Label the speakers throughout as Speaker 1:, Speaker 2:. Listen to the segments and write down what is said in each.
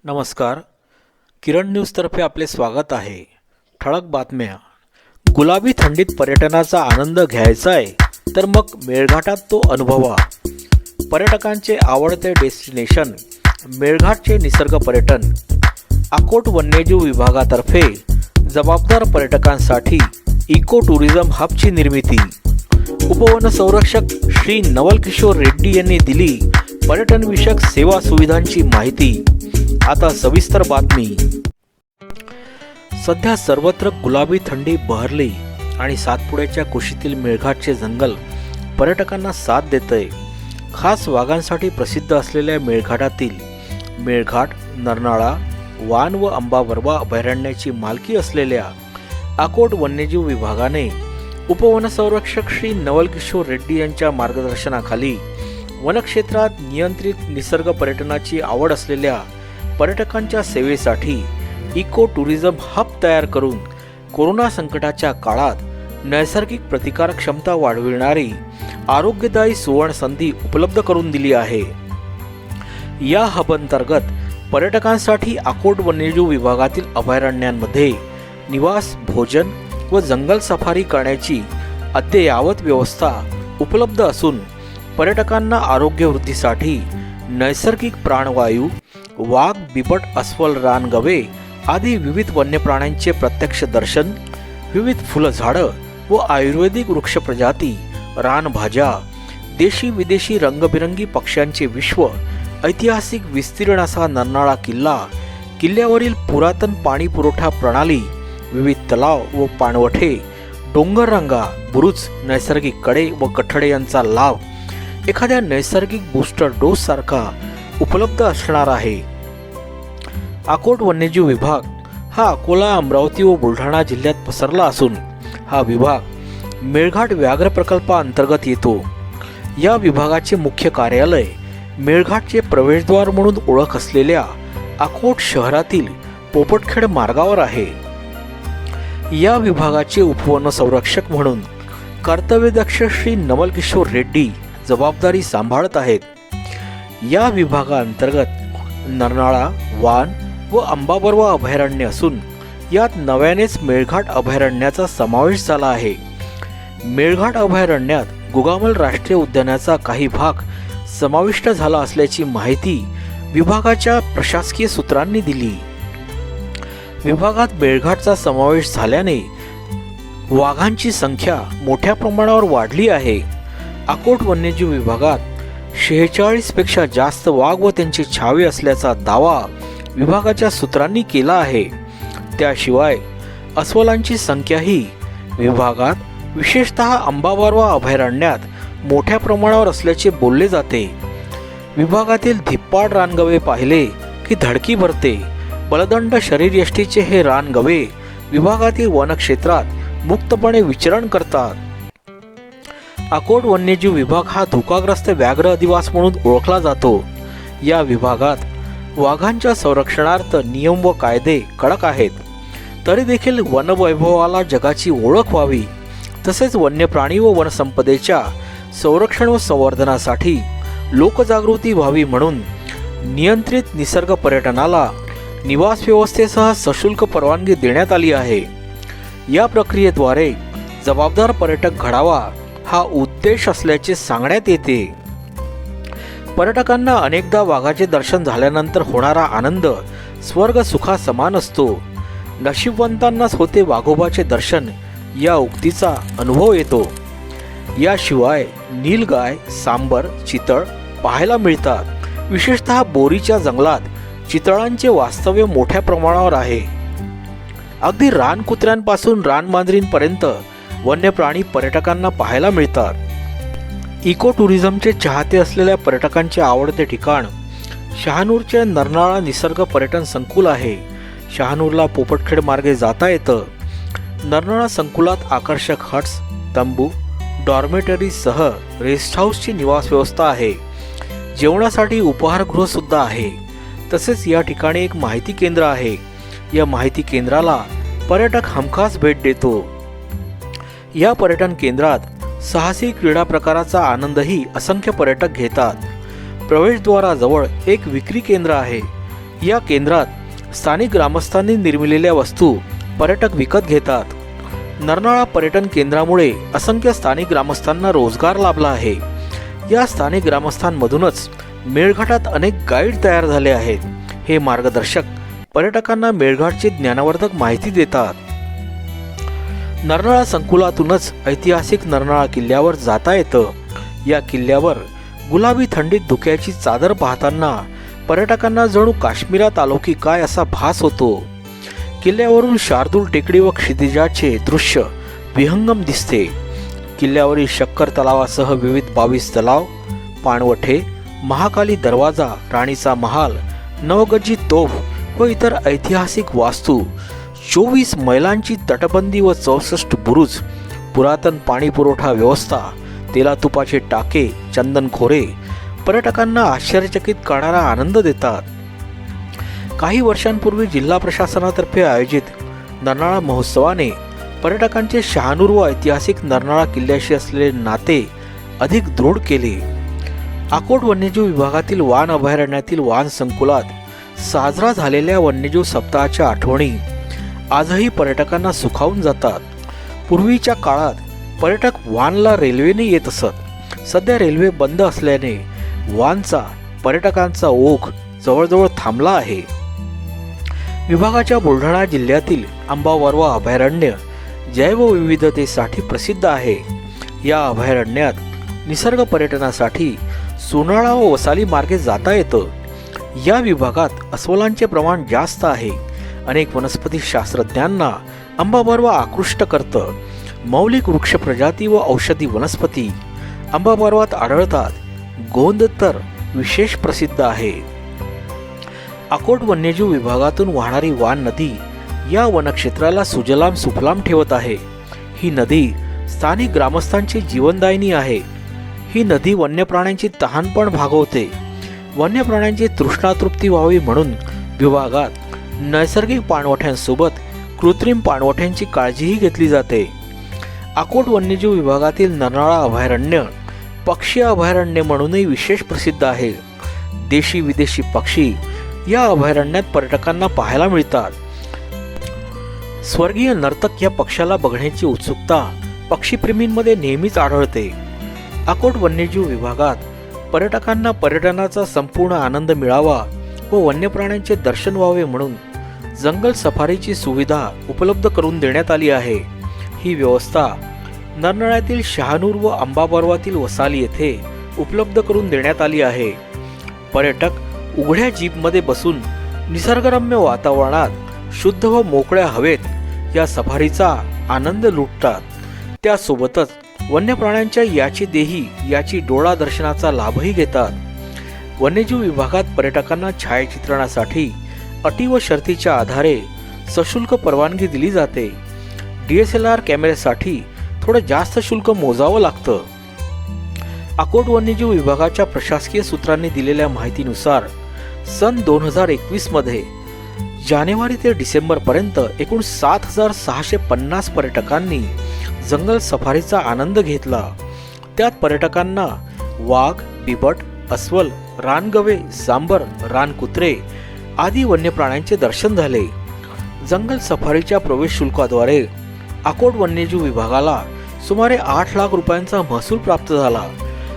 Speaker 1: नमस्कार. किरण न्यूजतर्फे आपले स्वागत आहे. ठळक बातम्या. गुलाबी थंडीत पर्यटनाचा आनंद घ्यायचा आहे तर मग मेळघाटात तो अनुभवा. पर्यटकांचे आवडते डेस्टिनेशन मेळघाटचे निसर्ग पर्यटन. अकोट वन्यजीव विभागातर्फे जबाबदार पर्यटकांसाठी इको टुरिझम हबची निर्मिती. उपवन संरक्षक श्री नवल किशोर रेड्डी यांनी दिली पर्यटनविषयक सेवा सुविधांची माहिती. आता सविस्तर बातमी. सध्या सर्वत्र गुलाबी थंडी बहरली आणि सातपुड्याच्या कुशीतील मेळघाटचे जंगल पर्यटकांना साथ देतंय. खास वाघांसाठी प्रसिद्ध असलेल्या मेळघाटातील मेळघाट, नरनाळा, वान व अंबावरवा अभयारण्याची मालकी असलेल्या अकोट वन्यजीव विभागाने उपवनसंरक्षक श्री नवल किशोर रेड्डी यांच्या मार्गदर्शनाखाली वनक्षेत्रात नियंत्रित निसर्ग पर्यटनाची आवड असलेल्या पर्यटकांच्या सेवेसाठी इको टुरिझम हब तयार करून कोरोना संकटाच्या काळात नैसर्गिक प्रतिकारक क्षमता वाढविणारी आरोग्यदायी सुवर्ण संधी उपलब्ध करून दिली आहे. या हब अंतर्गत पर्यटकांसाठी अकोट वन्यजीव विभागातील अभयारण्यांमध्ये निवास, भोजन व जंगल सफारी करण्याची अद्ययावत व्यवस्था उपलब्ध असून पर्यटकांना आरोग्यवृद्धीसाठी नैसर्गिक प्राणवायू, वाघ, बिबट, अस्वल, रानगवे आदी विविध वन्य प्राण्यांचे प्रत्यक्ष दर्शन, विविध फुलझाडं व आयुर्वेदिक वृक्ष प्रजाती, रानभाज्या, देशी विदेशी रंगबिरंगी पक्ष्यांचे विश्व, ऐतिहासिक विस्तीर्ण असा नरनाळा किल्ला, किल्ल्यावरील पुरातन पाणी पुरवठा प्रणाली, विविध तलाव व पाणवठे, डोंगररांगा, बुरुज, नैसर्गिक कडे व कठडे यांचा लाभ एखाद्या नैसर्गिक बूस्टर डोस सारखा उपलब्ध असणार आहे. अकोट वन्यजीव विभाग हा अकोला, अमरावती व बुलढाणा जिल्ह्यात पसरला असून हा विभाग मेळघाट व्याघ्र प्रकल्पाअंतर्गत येतो. या विभागाचे मुख्य कार्यालय मेळघाटचे प्रवेशद्वार म्हणून ओळख असलेल्या अकोट शहरातील पोपटखेड मार्गावर आहे. या विभागाचे उपवन संरक्षक म्हणून कर्तव्यदक्ष श्री नवल किशोर रेड्डी जबाबदारी सांभाळत आहेत. या विभागाअंतर्गत नरनाळा, वान व अंबावरवा अभयारण्य असून यात नव्यानेच मेळघाट अभयारण्याचा समावेश झाला आहे. मेळघाट अभयारण्यात गुगामल राष्ट्रीय उद्यानाचा काही भाग समाविष्ट झाला असल्याची माहिती विभागाच्या प्रशासकीय सूत्रांनी दिली. विभागात मेळघाटचा समावेश झाल्याने वाघांची संख्या मोठ्या प्रमाणावर वाढली आहे. अकोट वन्यजीव विभागात 46 पेक्षा जास्त वाघ व त्यांचे छावे असल्याचा दावा विभागाच्या सूत्रांनी केला आहे. त्याशिवाय अस्वलांची संख्याही विभागात विशेषतः अंबावरवा अभयारण्यात मोठ्या प्रमाणावर असल्याचे बोलले जाते. विभागातील धिप्पाड रानगवे पाहिले की धडकी भरते. बलदंड शरीरयष्टीचे हे रानगवे विभागातील वनक्षेत्रात मुक्तपणे विचरण करतात. अकोट वन्यजीव विभाग हा धोकाग्रस्त व्याघ्र अधिवास म्हणून ओळखला जातो. या विभागात वाघांच्या संरक्षणार्थ नियम व कायदे कडक आहेत. तरी देखील वनवैभवाला जगाची ओळख व्हावी तसेच वन्य प्राणी व वनसंपदेच्या संरक्षण व संवर्धनासाठी लोकजागृती व्हावी म्हणून नियंत्रित निसर्ग पर्यटनाला निवास व्यवस्थेसह सशुल्क परवानगी देण्यात आली आहे. या प्रक्रियेद्वारे जबाबदार पर्यटक घडावा हा उद्देश असल्याचे सांगण्यात येते. पर्यटकांना अनेकदा वाघाचे दर्शन झाल्यानंतर होणारा आनंद स्वर्ग सुखा समान असतो. नशीबवंतांनाच होते वाघोबाचे दर्शन या उक्तीचा अनुभव येतो. याशिवाय नीलगाय, सांबर, चितळ पाहायला मिळतात. विशेषतः बोरीच्या जंगलात चितळांचे वास्तव्य मोठ्या प्रमाणावर आहे. अगदी रानकुत्र्यांपासून रानमांजरींपर्यंत वन्य प्राणी पर्यटकांना पाहायला मिळतात. इको टुरिझमचे चाहते असलेल्या पर्यटकांचे आवडते ठिकाण शहानूरचे नरनाळा निसर्ग पर्यटन संकुल आहे. शहानूरला पोपटखेड मार्गे जाता येतं. नरनाळा संकुलात आकर्षक हट्स, तंबू, डॉर्मेटरीसह रेस्ट हाऊसची निवास व्यवस्था आहे. जेवणासाठी उपहारगृह सुद्धा आहे. तसेच या ठिकाणी एक माहिती केंद्र आहे. या माहिती केंद्राला पर्यटक हमखास भेट देतो. या पर्यटन केंद्रात साहसी क्रीडा प्रकाराचा आनंदही असंख्य पर्यटक घेतात. प्रवेशद्वाराजवळ एक विक्री केंद्र आहे. या केंद्रात स्थानिक ग्रामस्थांनी निर्मिलेल्या वस्तू पर्यटक विकत घेतात. नरनाळा पर्यटन केंद्रामुळे असंख्य स्थानिक ग्रामस्थांना रोजगार लाभला आहे. या स्थानिक ग्रामस्थांमधूनच मेळघाटात अनेक गाईड तयार झाले आहेत. हे मार्गदर्शक पर्यटकांना मेळघाटची ज्ञानवर्धक माहिती देतात. नरनाळा संकुलातूनच ऐतिहासिक नरनाळा किल्ल्यावर जाता येतं. या किल्ल्यावर गुलाबी थंडीत धुक्याची चादर पाहताना पर्यटकांना जणू काश्मीरात आलो की काय असा भास होतो. किल्ल्यावरून शार्दूल टेकडी व क्षितिजाचे दृश्य विहंगम दिसते. किल्ल्यावरील शक्कर तलावासह विविध 22 तलाव, पाणवठे, महाकाली दरवाजा, राणीचा महाल, नवगजी तोफ व इतर ऐतिहासिक वास्तू, 24 मैलांची तटबंदी व 64 बुरुज, पुरातन पाणी पुरवठा व्यवस्था, तेलातुपाचे टाके, चंदनखोरे पर्यटकांना आश्चर्यचकित करणारा आनंद देतात. काही वर्षांपूर्वी जिल्हा प्रशासनातर्फे आयोजित नरनाळा महोत्सवाने पर्यटकांचे शहानूर व ऐतिहासिक नरनाळा किल्ल्याशी असलेले नाते अधिक दृढ केले. आकोट वन्यजीव विभागातील वान अभयारण्यातील वान संकुलात साजरा झालेल्या वन्यजीव सप्ताहाच्या आठवणी आजही पर्यटकांना सुखावून जातात. पूर्वीच्या काळात पर्यटक वानला रेल्वेने येत असत. सध्या रेल्वे बंद असल्याने वानचा पर्यटकांचा ओघ जवळजवळ थांबला आहे. विभागाच्या बुलढाणा जिल्ह्यातील आंबावरवा अभयारण्य जैवविविधतेसाठी प्रसिद्ध आहे. या अभयारण्यात निसर्ग पर्यटनासाठी सोनाळा व वसाली मार्गे जाता येतं. या विभागात अस्वलांचे प्रमाण जास्त आहे. अनेक वनस्पती शास्त्रज्ञांना आंबावरवा आकृष्ट करतं. मौलिक वृक्ष प्रजाती व औषधी वनस्पती आंबावरवात आढळतात. गोंद तर विशेष प्रसिद्ध आहे. आकोट वन्यजीव विभागातून वाहणारी वान नदी या वनक्षेत्राला सुजलाम सुफलाम ठेवत आहे. ही नदी स्थानिक ग्रामस्थांची जीवनदायिनी आहे. ही नदी वन्य प्राण्यांची तहानपण भागवते. वन्य प्राण्यांची तृष्णातृप्ती व्हावी म्हणून विभागात नैसर्गिक पाणवठ्यांसोबत कृत्रिम पाणवठ्यांची काळजीही घेतली जाते. आकोट वन्यजीव विभागातील नरनाळा अभयारण्य पक्षी अभयारण्य म्हणूनही विशेष प्रसिद्ध आहे. देशी विदेशी पक्षी या अभयारण्यात पर्यटकांना पाहायला मिळतात. स्वर्गीय नर्तक या पक्षाला बघण्याची उत्सुकता पक्षीप्रेमींमध्ये नेहमीच आढळते. आकोट वन्यजीव विभागात पर्यटकांना पर्यटनाचा संपूर्ण आनंद मिळावा व वन्य प्राण्यांचे दर्शन व्हावे म्हणून जंगल सफारीची सुविधा उपलब्ध करून देण्यात आली आहे. ही व्यवस्था नरनाळ्यातील शहानूर व आंबावरवातील वसाली येथे उपलब्ध करून देण्यात आली आहे. पर्यटक उघड्या जीपमध्ये बसून निसर्गरम्य वातावरणात शुद्ध व मोकळ्या हवेत या सफारीचा आनंद लुटतात. त्यासोबतच वन्य प्राण्यांच्या याची देही याची डोळा दर्शनाचा लाभही घेतात. वन्यजीव विभागात पर्यटकांना छायाचित्रणासाठी अटी व शर्तीच्या आधारे सशुल्क परवानगी दिली जाते. DSLR कॅमेऱ्यासाठी थोडं जास्त शुल्क मोजावं लागतं. आकोट वन्यजीव विभागाच्या प्रशासकीय सूत्रांनी दिलेल्या माहितीनुसार सन 2021 मध्ये जानेवारी ते डिसेंबरपर्यंत एकूण 7,650 पर्यटकांनी जंगल सफारीचा आनंद घेतला. त्यात पर्यटकांना वाघ, बिबट, अस्वल, रानगवे, सांबर, रानकुत्रे आदी वन्य प्राण्यांचे दर्शन झाले. जंगल सफारीच्या प्रवेश शुल्काद्वारे आकोट वन्यजीव विभागाला सुमारे 8 लाख रुपयांचा महसूल प्राप्त झाला.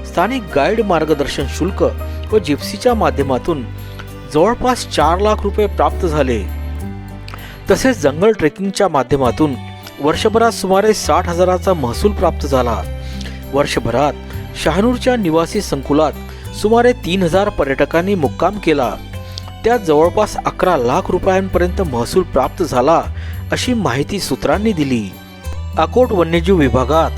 Speaker 1: स्थानिक गाईड मार्गदर्शन शुल्क व जिप्सीच्या माध्यमातून जवळपास 4 लाख रुपये प्राप्त झाले. तसेच जंगल ट्रेकिंगच्या माध्यमातून वर्षभरात सुमारे 60,000चा महसूल प्राप्त झाला. वर्षभरात शहानूरच्या निवासी संकुलात सुमारे 3,000 पर्यटकांनी मुक्काम केला. त्यात जवळपास 11 लाख रुपयांपर्यंत महसूल प्राप्त झाला अशी माहिती सूत्रांनी दिली. आकोट वन्यजीव विभागात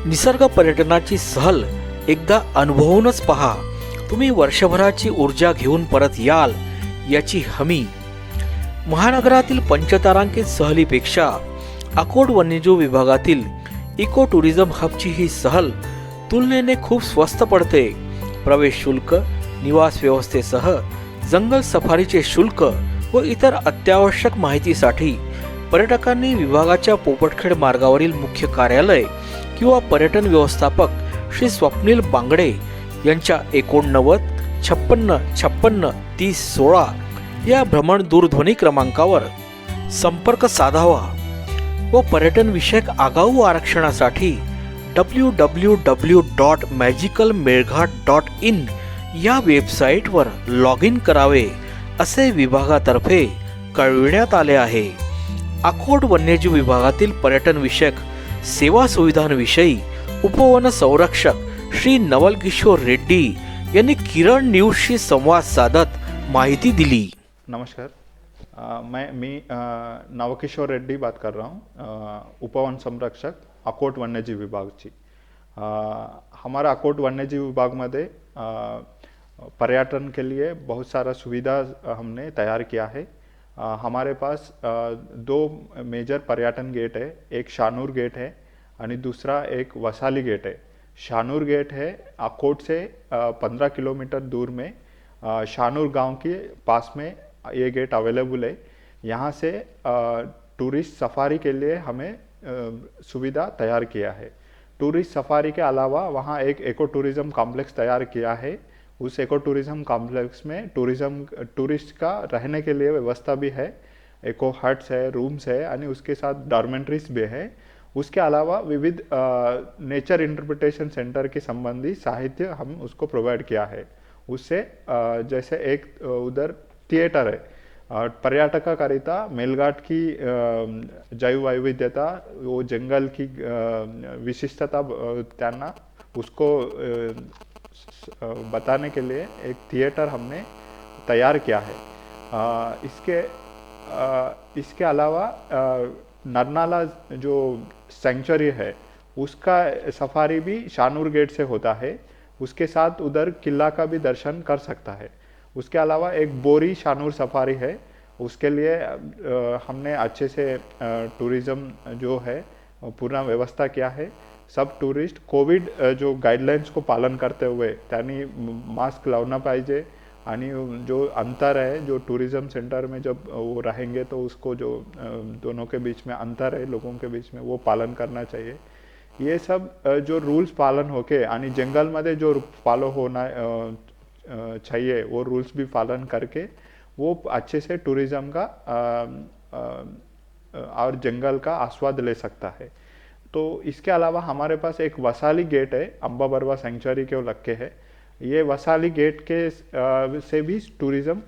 Speaker 1: निसर्ग पर्यटनाची सहल एकदा अनुभवूनच पहा. तुम्ही वर्षभराची ऊर्जा घेऊन परत याल याची हमी. महानगरातील पंचतारांकित सहलीपेक्षा आकोट वन्यजीव विभागातील इको टुरिझम हबची ही सहल तुलनेने खूप स्वस्त पडते. प्रवेश शुल्क, निवास व्यवस्थेसह जंगल सफारीचे शुल्क व इतर अत्यावश्यक माहितीसाठी पर्यटकांनी विभागाच्या पोपटखेड मार्गावरील मुख्य कार्यालय किंवा पर्यटन व्यवस्थापक श्री स्वप्नील बांगडे यांच्या 89 56 56 30 16 या भ्रमण दूरध्वनी क्रमांकावर संपर्क साधावा व पर्यटन विषयक आगाऊ आरक्षणासाठी www.magicalmelghat.in या वेबसाईटवर लॉग इन करावे असे विभागातर्फे कळविण्यात आले आहे. अकोट वन्यजीव विभागातील पर्यटन विषयक सेवा सुविधांविषयी उपवन संरक्षक श्री नवल किशोर रेड्डी यांनी किरण न्यूजशी संवाद साधत माहिती दिली.
Speaker 2: नमस्कार, मैं नवकिशोर रेड्डी बात कर रहा हूँ, उपवन संरक्षक अकोट वन्यजीव विभाग ची. हमारा अकोट वन्यजीव विभाग में पर्यटन के लिए बहुत सारा सुविधा हमने तैयार किया है. हमारे पास दो मेजर पर्यटन गेट है, एक शानूर गेट है और दूसरा एक वसाली गेट है. शानूर गेट है अकोट से 15 किलोमीटर दूर में शानूर गांव के पास में ये गेट अवेलेबल है. यहाँ से टूरिस्ट सफारी के लिए हमें सुविधा तैयार किया है. टूरिस्ट सफारी के अलावा वहाँ एक इको टूरिज़्म कॉम्प्लेक्स तैयार किया है. उस इको टूरिज़्म कॉम्प्लेक्स में टूरिस्ट का रहने के लिए व्यवस्था भी है. इको हट्स है, रूम्स है और उसके साथ डॉर्मेंट्रीज भी है. उसके अलावा विविध नेचर इंटरप्रिटेशन सेंटर के संबंधी साहित्य हम उसको प्रोवाइड किया है. उससे जैसे एक उधर थिएटर है, पर्यटकाकरिता मेलघाट की जैव वैविध्यता, वो जंगल की विशिष्टता त्यांना उसको बताने के लिए एक थिएटर हमने तैयार किया है. इसके अलावा नरनाला जो सेंचुरी है उसका सफारी भी शानूर गेट से होता है. उसके साथ उधर किला का भी दर्शन कर सकता है. उसके अलावा एक बोरी शानूर सफारी है, उसके लिए हमने अच्छे से टूरिज़्म जो है पूरा व्यवस्था किया है. सब टूरिस्ट कोविड जो गाइडलाइंस को पालन करते हुए त्यानी मास्क लावना पाहिजे आणि जो अंतर है जो टूरिज़्म सेंटर में जब वो रहेंगे तो उसको जो दोनों के बीच में अंतर है लोगों के बीच में वो पालन करना चाहिए. ये सब जो रूल्स पालन होके आणि जंगल मध्ये जो फॉलो होना चाहिए वो रूल्स भी पालन करके वो अच्छे से टूरिज़्म का और जंगल का आस्वाद ले सकता है. तो इसके अलावा हमारे पास एक वसाली गेट है, अम्बा बरवा सेंचुरी के लग के है. ये वसाली गेट के से भी टूरिज़्म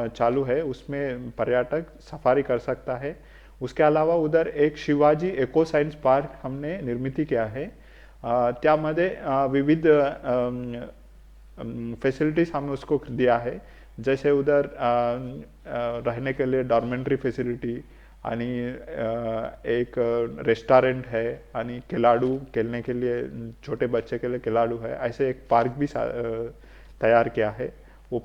Speaker 2: चालू है, उसमें पर्यटक सफारी कर सकता है. उसके अलावा उधर एक शिवाजी इको साइंस पार्क हमने निर्मित किया है. त्यामध्ये विविध फैसिलिटीज़ हमने उसको दिया है. जैसे उधर रहने के लिए डॉर्मेंट्री फैसिलिटी आणि एक रेस्टोरेंट है आणि खिलाड़ू खेलने के लिए, छोटे बच्चे के लिए खिलाड़ू है. ऐसे एक पार्क भी तैयार किया है. वो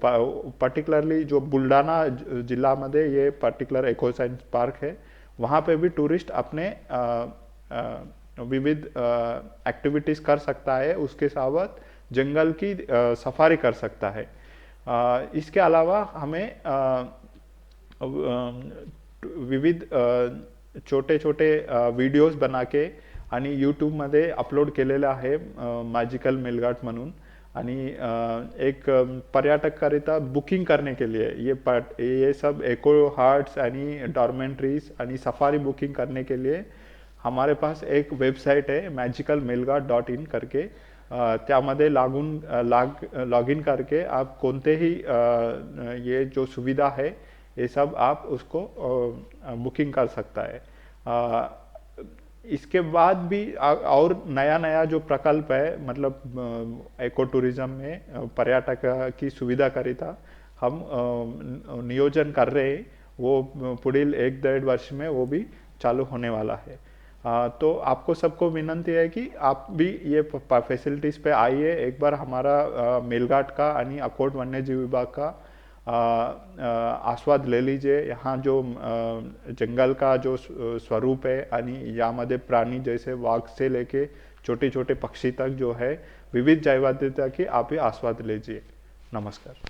Speaker 2: पर्टिकुलरली जो बुल्ढाना जिला में ये पर्टिकुलर इको साइंस पार्क है, वहाँ पे भी टूरिस्ट अपने विविध एक्टिविटीज़ कर सकता है. उसके साथ जंगल की सफारी कर सकता है. इसके अलावा हमें विविध छोटे छोटे व्हिडिओज बना के आणि यूट्यूबमध्ये अपलोड केलेलं आहे मॅजिकल मेलघाट म्हणून. आणि एक पर्यटककरिता बुकिंग करने के लिए ये सब इको हट्स आणि डॉर्मेंट्रीज आणि सफारी बुकिंग करने के लिए हमारे पास एक वेबसाइट है magicalmelghat.in करके. त्यामध्ये लॉग इन करके आप कोणतेही ये जो सुविधा है ये सब आप उसको बुकिंग कर सकता है. इसके बाद भी और नया जो प्रकल्प है, मतलब इको टूरिज़्म में पर्यटक की सुविधा करिता हम नियोजन कर रहे हैं. वो पुढील 1-1.5 वर्ष में वो भी चालू होने वाला है. तो आपको सबको विनंती है कि आप भी ये फैसिलिटीज़ पे आइए, एक बार हमारा मेलघाट का आणि अकोट वन्यजीव विभाग का आस्वाद ले लीजिए. यहाँ जो जंगल का जो स्वरूप है आणि यामध्ये प्राणी जैसे वाघ से लेके छोटे छोटे पक्षी तक जो है विविध जैव विविधता की आप ही आस्वाद लीजिए. नमस्कार.